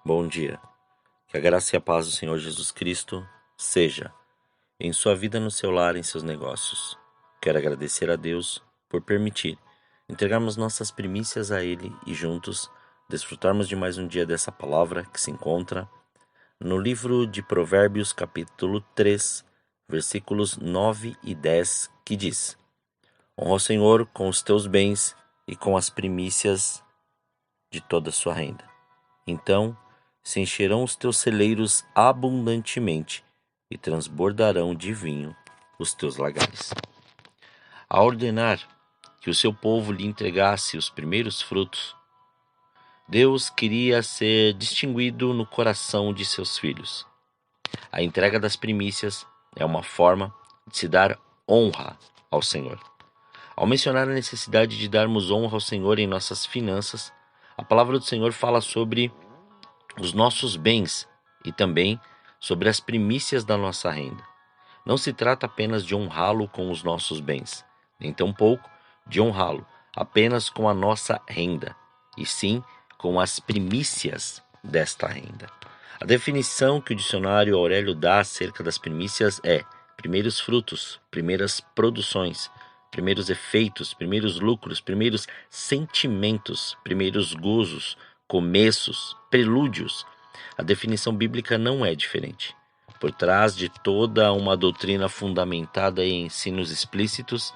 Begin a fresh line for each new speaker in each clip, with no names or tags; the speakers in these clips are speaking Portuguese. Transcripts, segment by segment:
Bom dia. Que a graça e a paz do Senhor Jesus Cristo seja em sua vida, no seu lar, em seus negócios. Quero agradecer a Deus por permitir entregarmos nossas primícias a Ele e juntos desfrutarmos de mais um dia dessa palavra que se encontra no livro de Provérbios, capítulo 3, versículos 9 e 10, que diz: Honra o Senhor com os teus bens e com as primícias de toda a sua renda. Então se encherão os teus celeiros abundantemente e transbordarão de vinho os teus lagares. Ao ordenar que o seu povo lhe entregasse os primeiros frutos, Deus queria ser distinguido no coração de seus filhos. A entrega das primícias é uma forma de se dar honra ao Senhor. Ao mencionar a necessidade de darmos honra ao Senhor em nossas finanças, a palavra do Senhor fala sobre os nossos bens e também sobre as primícias da nossa renda. Não se trata apenas de honrá-lo com os nossos bens, nem tampouco de honrá-lo apenas com a nossa renda, e sim com as primícias desta renda. A definição que o dicionário Aurélio dá acerca das primícias é primeiros frutos, primeiras produções, primeiros efeitos, primeiros lucros, primeiros sentimentos, primeiros gozos, começos, prelúdios. A definição bíblica não é diferente. Por trás de toda uma doutrina fundamentada em ensinos explícitos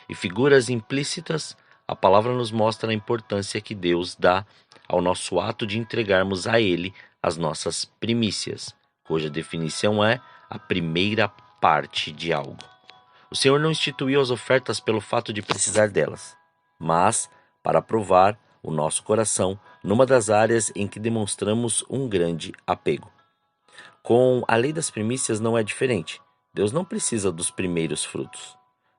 e figuras implícitas, a palavra nos mostra a importância que Deus dá ao nosso ato de entregarmos a Ele as nossas primícias, cuja definição é a primeira parte de algo. O Senhor não instituiu as ofertas pelo fato de precisar delas, mas para provar o nosso coração numa das áreas em que demonstramos um grande apego. Com a lei das primícias não é diferente. Deus não precisa dos primeiros frutos.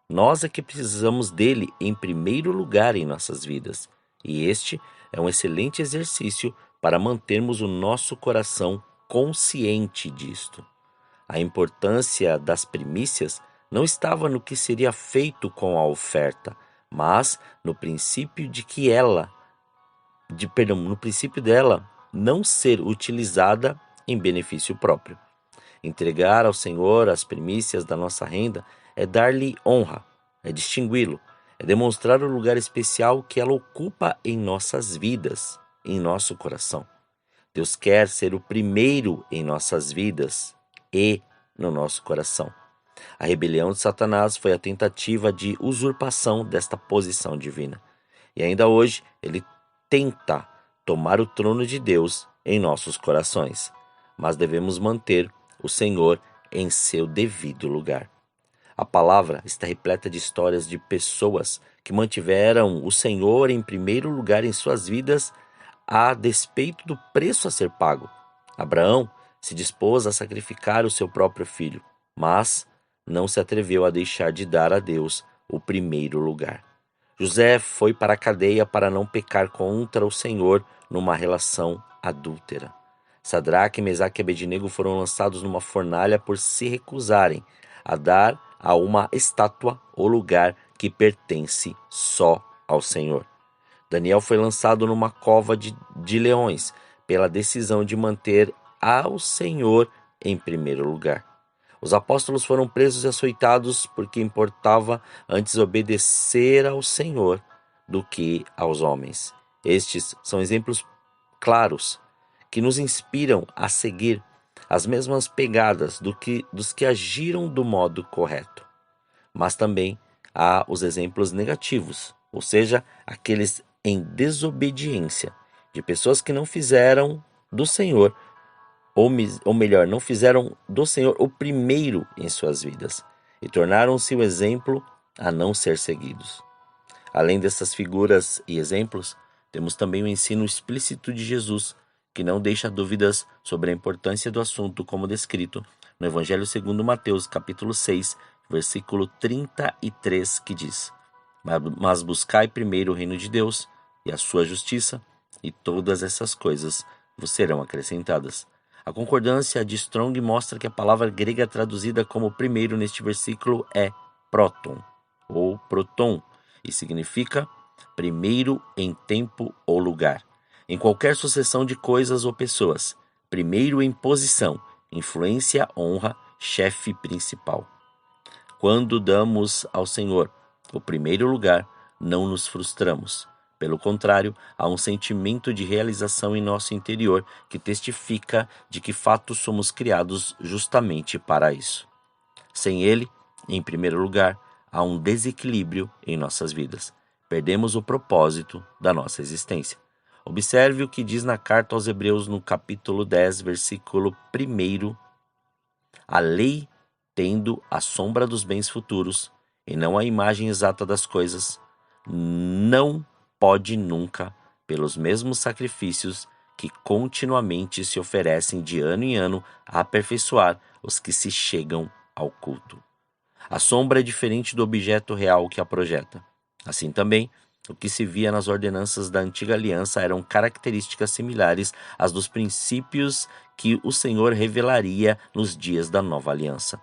Nós é que precisamos dele em primeiro lugar em nossas vidas, e este é um excelente exercício para mantermos o nosso coração consciente disto. A importância das primícias não estava no que seria feito com a oferta, mas no princípio no princípio dela não ser utilizada em benefício próprio. Entregar ao Senhor as primícias da nossa renda é dar-lhe honra, é distingui-lo, é demonstrar o lugar especial que ela ocupa em nossas vidas, em nosso coração. Deus quer ser o primeiro em nossas vidas e no nosso coração. A rebelião de Satanás foi a tentativa de usurpação desta posição divina. E ainda hoje ele tenta tomar o trono de Deus em nossos corações. Mas devemos manter o Senhor em seu devido lugar. A palavra está repleta de histórias de pessoas que mantiveram o Senhor em primeiro lugar em suas vidas a despeito do preço a ser pago. Abraão se dispôs a sacrificar o seu próprio filho, mas não se atreveu a deixar de dar a Deus o primeiro lugar. José foi para a cadeia para não pecar contra o Senhor numa relação adúltera. Sadraque, Mesaque e Abednego foram lançados numa fornalha por se recusarem a dar a uma estátua o lugar que pertence só ao Senhor. Daniel foi lançado numa cova de leões pela decisão de manter ao Senhor em primeiro lugar. Os apóstolos foram presos e açoitados porque importava antes obedecer ao Senhor do que aos homens. Estes são exemplos claros que nos inspiram a seguir as mesmas pegadas dos que agiram do modo correto. Mas também há os exemplos negativos, ou seja, aqueles em desobediência, de pessoas que não fizeram do Senhor, ou melhor, não fizeram do Senhor o primeiro em suas vidas, e tornaram-se o exemplo a não ser seguidos. Além dessas figuras e exemplos, temos também o ensino explícito de Jesus, que não deixa dúvidas sobre a importância do assunto como descrito no Evangelho segundo Mateus, capítulo 6, versículo 33, que diz: Mas buscai primeiro o reino de Deus e a sua justiça, e todas essas coisas vos serão acrescentadas. A concordância de Strong mostra que a palavra grega traduzida como primeiro neste versículo é proton, ou proton, e significa primeiro em tempo ou lugar. em qualquer sucessão de coisas ou pessoas. Primeiro em posição, influência, honra, chefe principal. Quando damos ao Senhor o primeiro lugar, não nos frustramos. Pelo contrário, há um sentimento de realização em nosso interior que testifica de que fato somos criados justamente para isso. Sem Ele, em primeiro lugar, há um desequilíbrio em nossas vidas. Perdemos o propósito da nossa existência. Observe o que diz na carta aos Hebreus, no capítulo 10, versículo 1. A lei, tendo a sombra dos bens futuros, e não a imagem exata das coisas, não pode nunca, pelos mesmos sacrifícios que continuamente se oferecem de ano em ano, aperfeiçoar os que se chegam ao culto. A sombra é diferente do objeto real que a projeta. Assim também, o que se via nas ordenanças da antiga aliança eram características similares às dos princípios que o Senhor revelaria nos dias da nova aliança.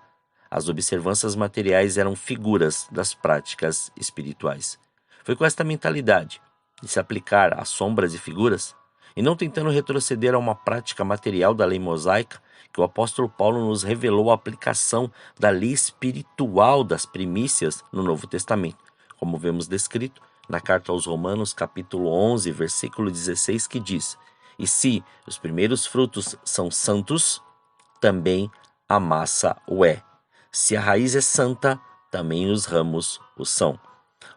As observâncias materiais eram figuras das práticas espirituais. Foi com esta mentalidade de se aplicar às sombras e figuras, e não tentando retroceder a uma prática material da lei mosaica, que o apóstolo Paulo nos revelou a aplicação da lei espiritual das primícias no Novo Testamento, como vemos descrito na carta aos Romanos, capítulo 11, versículo 16, que diz: E se os primeiros frutos são santos, também a massa o é. Se a raiz é santa, também os ramos o são.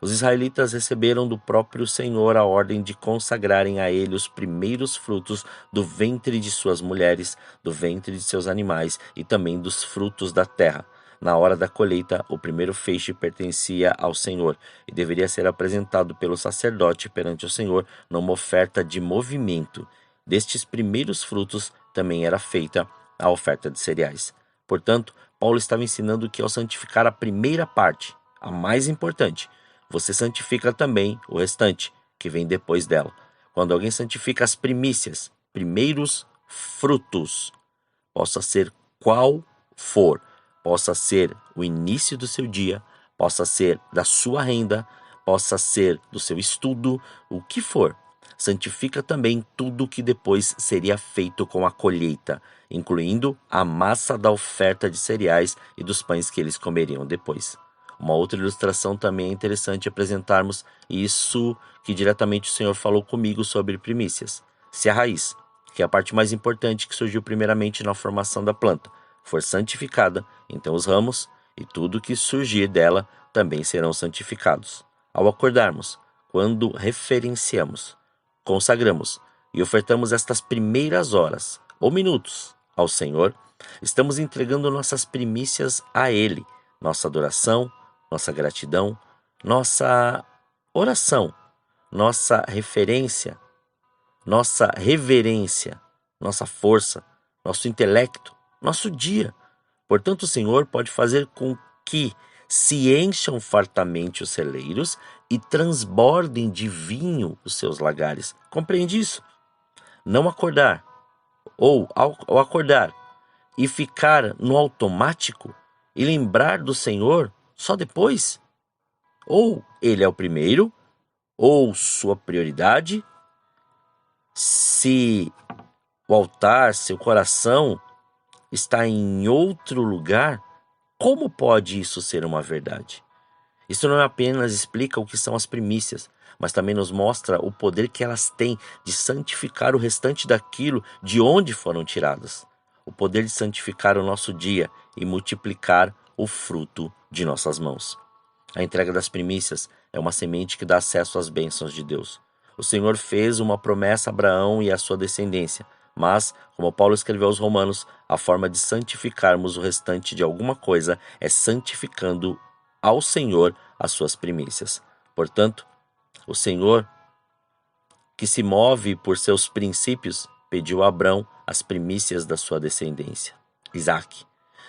Os israelitas receberam do próprio Senhor a ordem de consagrarem a ele os primeiros frutos do ventre de suas mulheres, do ventre de seus animais e também dos frutos da terra. Na hora da colheita, o primeiro feixe pertencia ao Senhor e deveria ser apresentado pelo sacerdote perante o Senhor numa oferta de movimento. Destes primeiros frutos também era feita a oferta de cereais. Portanto, Paulo estava ensinando que ao santificar a primeira parte, a mais importante, você santifica também o restante, que vem depois dela. Quando alguém santifica as primícias, primeiros frutos, possa ser qual for, possa ser o início do seu dia, possa ser da sua renda, possa ser do seu estudo, o que for. Santifica também tudo que depois seria feito com a colheita, incluindo a massa da oferta de cereais e dos pães que eles comeriam depois. Uma outra ilustração também é interessante apresentarmos isso que diretamente o Senhor falou comigo sobre primícias. Se a raiz, que é a parte mais importante que surgiu primeiramente na formação da planta, for santificada, então os ramos e tudo que surgir dela também serão santificados. Ao acordarmos, quando referenciamos, consagramos e ofertamos estas primeiras horas ou minutos ao Senhor, estamos entregando nossas primícias a Ele, nossa adoração, nossa gratidão, nossa oração, nossa referência, nossa reverência, nossa força, nosso intelecto, nosso dia. Portanto, o Senhor pode fazer com que se encham fartamente os celeiros e transbordem de vinho os seus lagares. Compreende isso? Não acordar, ou ao acordar e ficar no automático e lembrar do Senhor só depois? Ou Ele é o primeiro, ou sua prioridade. Se o altar, seu coração está em outro lugar, como pode isso ser uma verdade? Isso não apenas explica o que são as primícias, mas também nos mostra o poder que elas têm de santificar o restante daquilo de onde foram tiradas. O poder de santificar o nosso dia e multiplicar o fruto de nossas mãos. A entrega das primícias é uma semente que dá acesso às bênçãos de Deus. O Senhor fez uma promessa a Abraão e à sua descendência, mas, como Paulo escreveu aos Romanos, a forma de santificarmos o restante de alguma coisa é santificando ao Senhor as suas primícias. Portanto, o Senhor, que se move por seus princípios, pediu a Abrão as primícias da sua descendência, Isaque.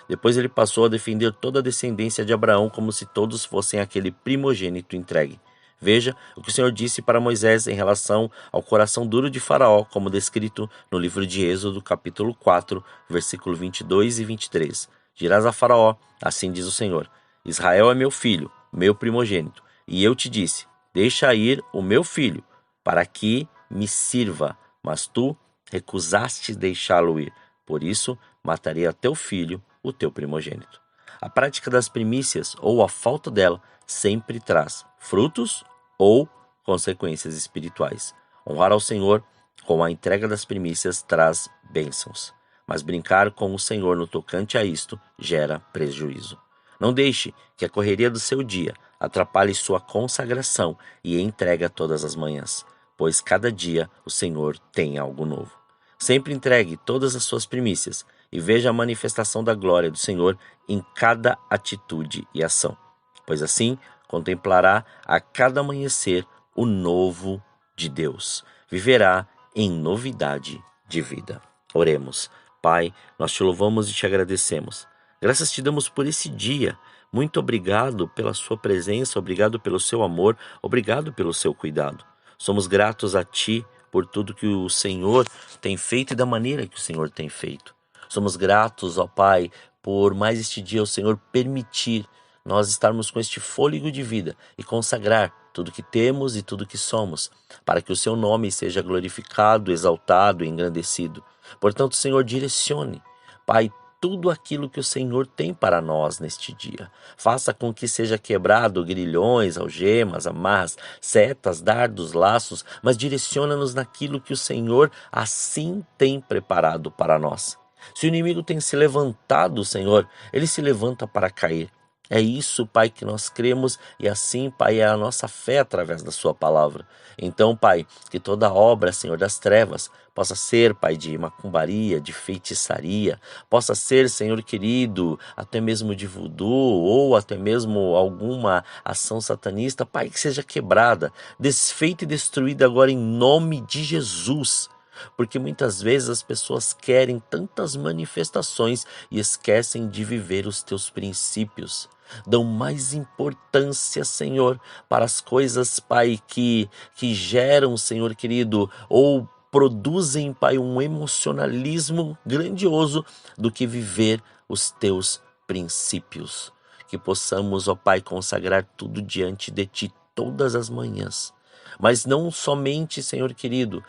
Depois ele passou a defender toda a descendência de Abraão como se todos fossem aquele primogênito entregue. Veja o que o Senhor disse para Moisés em relação ao coração duro de Faraó, como descrito no livro de Êxodo, capítulo 4, versículo 22 e 23. Dirás a Faraó, assim diz o Senhor: Israel é meu filho, meu primogênito, e eu te disse: deixa ir o meu filho, para que me sirva. mas tu recusaste deixá-lo ir. Por isso, matarei a teu filho, o teu primogênito. A prática das primícias, ou a falta dela, sempre traz frutos ou consequências espirituais. Honrar ao Senhor com a entrega das primícias traz bênçãos, mas brincar com o Senhor no tocante a isto gera prejuízo. Não deixe que a correria do seu dia atrapalhe sua consagração e entrega todas as manhãs, pois cada dia o Senhor tem algo novo. Sempre entregue todas as suas primícias e veja a manifestação da glória do Senhor em cada atitude e ação, pois assim contemplará a cada amanhecer o novo de Deus. Viverá em novidade de vida. Oremos. Pai, nós te louvamos e te agradecemos. Graças te damos por esse dia. Muito obrigado pela sua presença, obrigado pelo seu amor, obrigado pelo seu cuidado. Somos gratos a ti por tudo que o Senhor tem feito e da maneira que o Senhor tem feito. Somos gratos, ó Pai, por mais este dia o Senhor permitir nós estarmos com este fôlego de vida e consagrar tudo que temos e tudo que somos, para que o seu nome seja glorificado, exaltado e engrandecido. Portanto, Senhor, direcione, Pai, tudo aquilo que o Senhor tem para nós neste dia. Faça com que seja quebrado grilhões, algemas, amarras, setas, dardos, laços, mas direciona-nos naquilo que o Senhor assim tem preparado para nós. Se o inimigo tem se levantado, Senhor, ele se levanta para cair. É isso, Pai, que nós cremos e assim, Pai, é a nossa fé através da sua palavra. Então, Pai, que toda obra, Senhor, das trevas possa ser, Pai, de macumbaria, de feitiçaria, possa ser, Senhor querido, até mesmo de voodoo ou até mesmo alguma ação satanista, Pai, que seja quebrada, desfeita e destruída agora em nome de Jesus. Porque muitas vezes as pessoas querem tantas manifestações e esquecem de viver os teus princípios. Dão mais importância, Senhor, para as coisas, Pai, que geram, Senhor querido, ou produzem, Pai, um emocionalismo grandioso do que viver os teus princípios. Que possamos, ó Pai, consagrar tudo diante de Ti todas as manhãs. Mas não somente, Senhor querido,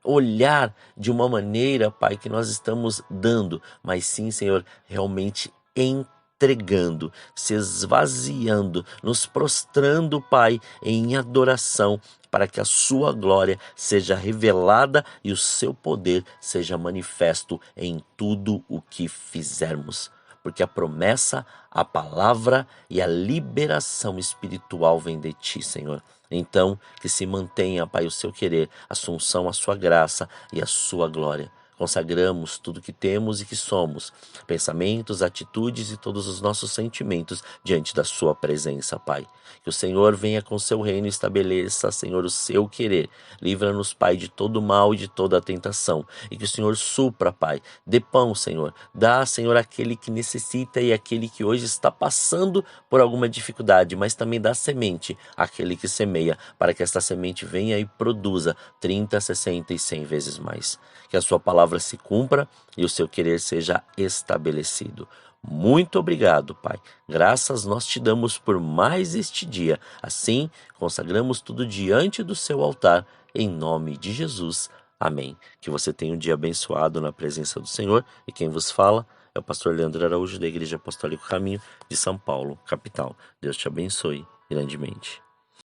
olhar de uma maneira, Pai, que nós estamos dando, mas sim, Senhor, realmente entregando, se esvaziando, nos prostrando, Pai, em adoração, para que a sua glória seja revelada e o seu poder seja manifesto em tudo o que fizermos. Porque a promessa, a palavra e a liberação espiritual vem de Ti, Senhor. Então, que se mantenha, Pai, o seu querer, a assunção, a sua graça e a sua glória. Consagramos tudo que temos e que somos, pensamentos, atitudes e todos os nossos sentimentos diante da sua presença, Pai. Que o Senhor venha com seu reino e estabeleça, Senhor, o seu querer. Livra-nos, Pai, de todo mal e de toda tentação. E que o Senhor supra, Pai. Dê pão, Senhor. Dá, Senhor, aquele que necessita e aquele que hoje está passando por alguma dificuldade, mas também dá semente àquele que semeia, para que esta semente venha e produza 30, 60 e 100 vezes mais. Que a sua palavra se cumpra e o seu querer seja estabelecido. Muito obrigado, Pai. Graças nós te damos por mais este dia. Assim, consagramos tudo diante do seu altar, em nome de Jesus. Amém. Que você tenha um dia abençoado na presença do Senhor. E quem vos fala é o pastor Leandro Araújo, da Igreja Apostólica Caminho de São Paulo, capital. Deus te abençoe grandemente.